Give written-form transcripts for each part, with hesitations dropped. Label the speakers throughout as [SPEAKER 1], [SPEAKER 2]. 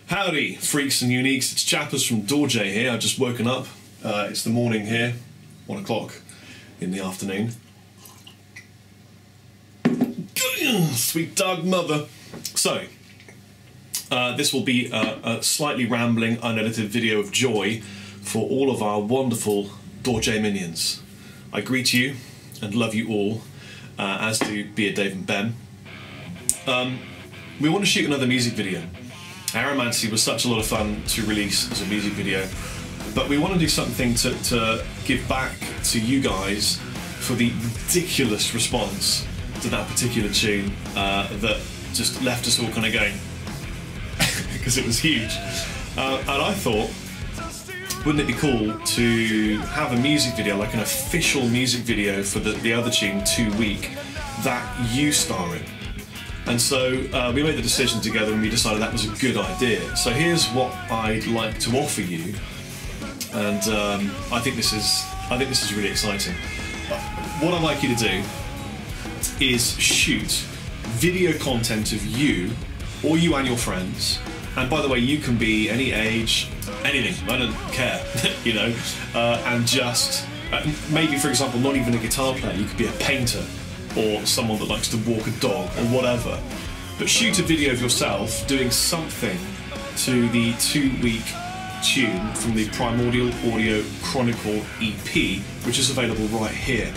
[SPEAKER 1] Howdy, freaks and uniques. It's Chappers from Dorje here. I've just woken up. It's the morning here, 1 o'clock in the afternoon. Sweet dog mother. So, this will be a slightly rambling, unedited video of joy for all of our wonderful Dorje minions. I greet you and love you all, as do Beer Dave and Ben. We want to shoot another music video. Aromancy was such a lot of fun to release as a music video, but we want to do something to give back to you guys for the ridiculous response to that particular tune that just left us all kind of going, because it was huge. And I thought, wouldn't it be cool to have a music video, like an official music video for the other tune, 2 Week, that you star in? And so we made the decision together and we decided that was a good idea. So here's what I'd like to offer you, and I think this is really exciting. What I'd like you to do is shoot video content of you, or you and your friends. And by the way, you can be any age, anything, I don't care, you know, and just, maybe for example, not even a guitar player, you could be a painter, or someone that likes to walk a dog, or whatever. But shoot a video of yourself doing something to the 2 Week tune from the Primordial Audio Chronicle EP, which is available right here.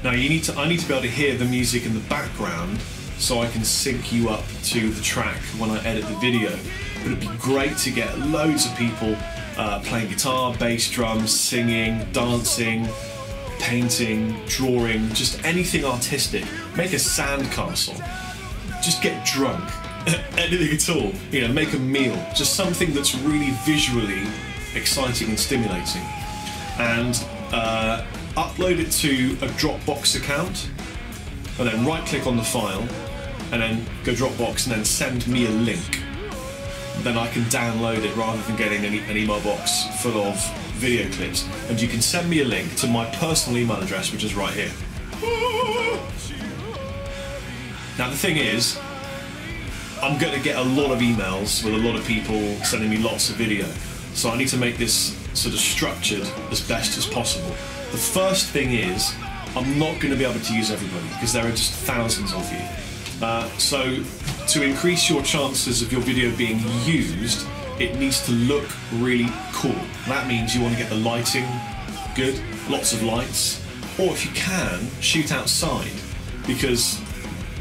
[SPEAKER 1] Now I need to be able to hear the music in the background so I can sync you up to the track when I edit the video. But it'd be great to get loads of people playing guitar, bass, drums, singing, dancing, painting, drawing, just anything artistic. Make a sandcastle. Just get drunk. Anything at all. You know, make a meal. Just something that's really visually exciting and stimulating. And upload it to a Dropbox account, and then right-click on the file, and then go Dropbox, and then send me a link. Then I can download it rather than getting an email box full of video clips. And you can send me a link to my personal email address, which is right here. Now the thing is, I'm going to get a lot of emails with a lot of people sending me lots of video, so I need to make this sort of structured as best as possible. The first thing is, I'm not going to be able to use everybody because there are just thousands of you. So to increase your chances of your video being used, it needs to look really cool. That means you want to get the lighting good, lots of lights, or if you can, shoot outside, because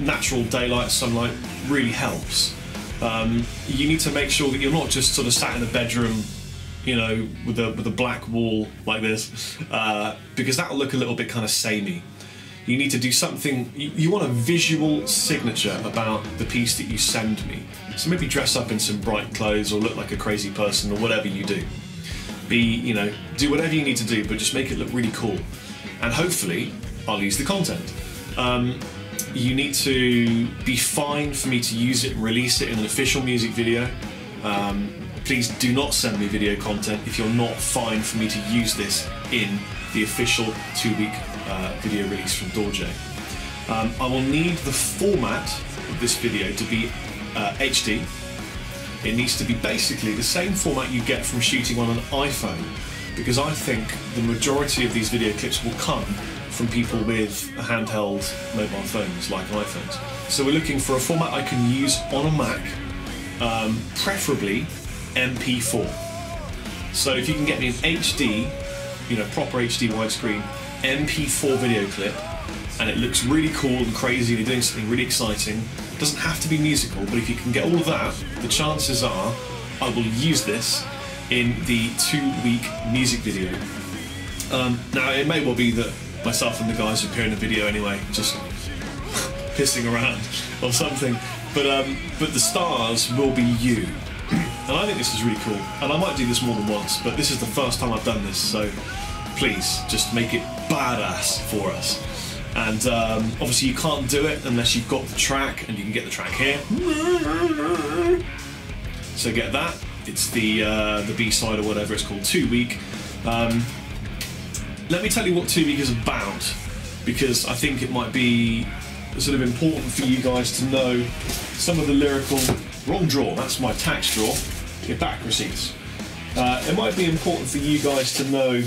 [SPEAKER 1] natural daylight, sunlight really helps. You need to make sure that you're not just sort of sat in a bedroom, you know, with a black wall like this, because that'll look a little bit kind of samey. You need to do something, you want a visual signature about the piece that you send me. So maybe dress up in some bright clothes or look like a crazy person or whatever you do. You know, do whatever you need to do, but just make it look really cool. And hopefully, I'll use the content. You need to be fine for me to use it and release it in an official music video. Please do not send me video content if you're not fine for me to use this in the official 2 Week video release from Dorje. I will need the format of this video to be HD. It needs to be basically the same format you get from shooting on an iPhone, because I think the majority of these video clips will come from people with handheld mobile phones like iPhones. So we're looking for a format I can use on a Mac, preferably MP4. So if you can get me an HD, you know, proper HD widescreen MP4 video clip, and it looks really cool and crazy and you're doing something really exciting, it doesn't have to be musical, but if you can get all of that, the chances are I will use this in the 2 Week music video. Now it may well be that myself and the guys appear in the video anyway, just pissing around or something, but the stars will be you. And I think this is really cool, and I might do this more than once, but this is the first time I've done this, so please just make it badass for us. And obviously you can't do it unless you've got the track, and you can get the track here. So get that. It's the B-side or whatever it's called, 2 Week. Let me tell you what 2 Week is about, because I think it might be sort of important for you guys to know some of the lyrical Wrong drawer, that's my tax drawer. Your back receipts. It might be important for you guys to know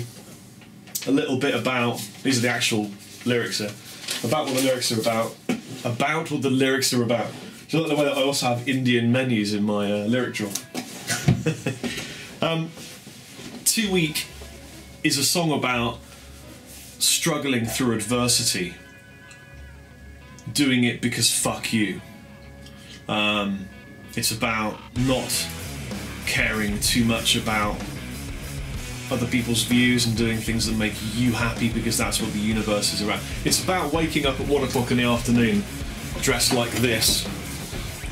[SPEAKER 1] a little bit about, these are the actual lyrics here, about what the lyrics are about what the lyrics are about. Do you like the way that I also have Indian menus in my lyric drawer? 2 Week is a song about struggling through adversity, doing it because fuck you. It's about not caring too much about other people's views and doing things that make you happy because that's what the universe is about. It's about waking up at 1 o'clock in the afternoon dressed like this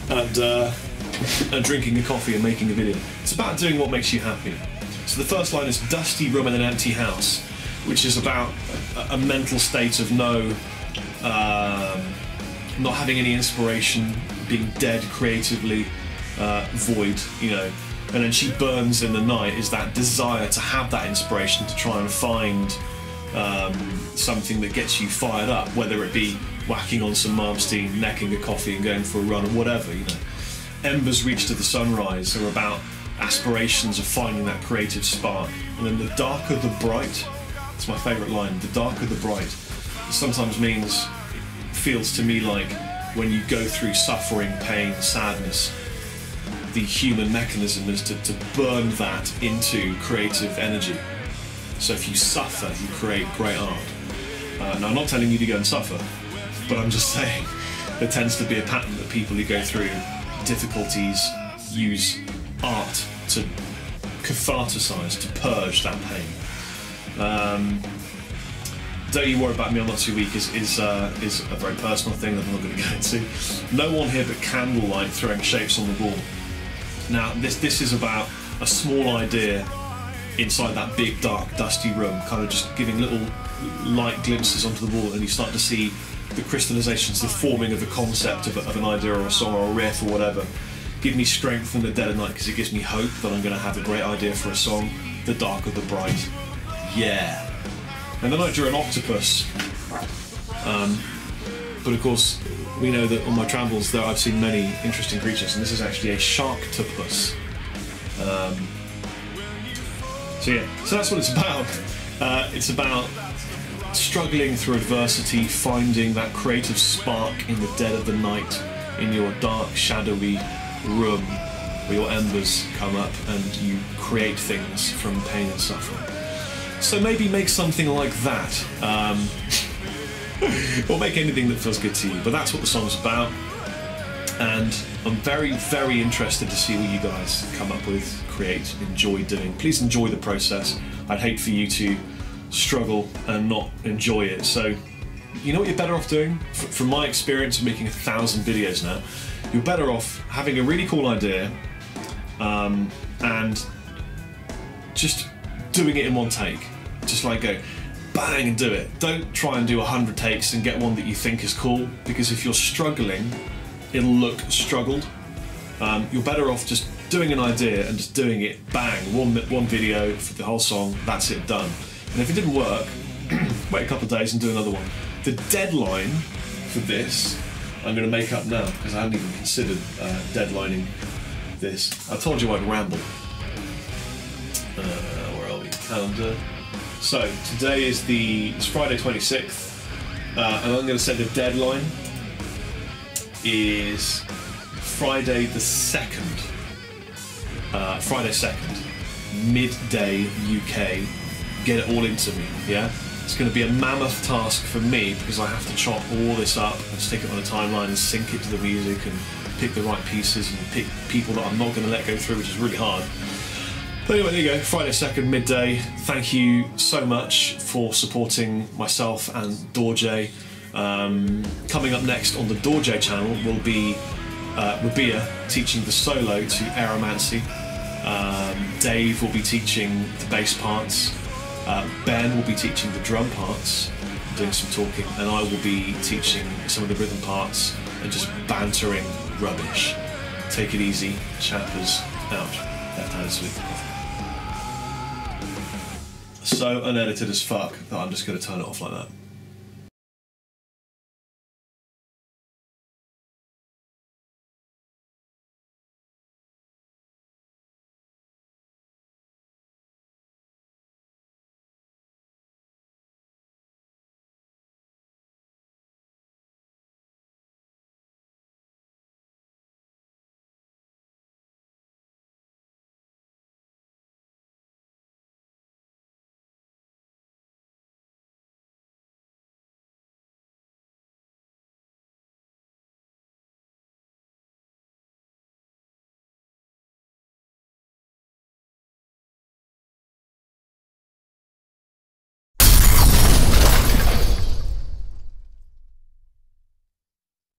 [SPEAKER 1] and drinking a coffee and making a video. It's about doing what makes you happy. So the first line is dusty room in an empty house, which is about a mental state of not having any inspiration, being dead creatively, void, you know. And then she burns in the night is that desire to have that inspiration, to try and find something that gets you fired up, whether it be whacking on some Malmsteen, necking a coffee and going for a run or whatever, you know. Embers reach to the sunrise are about aspirations of finding that creative spark. And then the darker the bright, it's my favourite line, the darker the bright, it sometimes feels to me like when you go through suffering, pain, sadness, the human mechanism is to burn that into creative energy. So if you suffer, you create great art. Now I'm not telling you to go and suffer, but I'm just saying there tends to be a pattern that people who go through difficulties use art to catharticize, to purge that pain. Don't you worry about me, I'm not too weak is a very personal thing that I'm not going to go into. No one here but candlelight throwing shapes on the wall. Now this is about a small idea inside that big dark dusty room, kind of just giving little light glimpses onto the wall, and you start to see the crystallizations, the forming of a concept of an idea or a song or a riff or whatever. Give me strength in the dead of night because it gives me hope that I'm going to have a great idea for a song. The darker the bright. Yeah. And then I drew an octopus. But of course, we know that on my travels there I've seen many interesting creatures, and this is actually a sharktopus. So yeah, so that's what it's about. It's about struggling through adversity, finding that creative spark in the dead of the night, in your dark, shadowy room where your embers come up and you create things from pain and suffering. So maybe make something like that, or make anything that feels good to you, but that's what the song's about, and I'm very, very interested to see what you guys come up with, create, enjoy doing. Please enjoy the process. I'd hate for you to struggle and not enjoy it. So you know what you're better off doing? From my experience of making 1,000 videos now, you're better off having a really cool idea and just doing it in one take. Just like go bang and do it. Don't try and do 100 takes and get one that you think is cool, because if you're struggling, it'll look struggled. You're better off just doing an idea and just doing it bang, one video for the whole song, that's it, done. And if it didn't work, wait a couple of days and do another one. The deadline for this, I'm going to make up now because I haven't even considered deadlining this. I told you I'd ramble. Where are we? Calendar. So today is it's Friday 26th, and I'm going to say the deadline is Friday the 2nd. Friday 2nd, midday UK. Get it all into me, yeah? It's going to be a mammoth task for me because I have to chop all this up and stick it on a timeline and sync it to the music and pick the right pieces and pick people that I'm not going to let go through, which is really hard. But anyway, there you go, Friday 2nd, midday. Thank you so much for supporting myself and Dorje. Coming up next on the Dorje channel will be Rabia teaching the solo to Aromancy. Dave will be teaching the bass parts. Ben will be teaching the drum parts, doing some talking, and I will be teaching some of the rhythm parts and just bantering rubbish. Take it easy, chappers out. Left-handed sweep. So unedited as fuck that I'm just going to turn it off like that.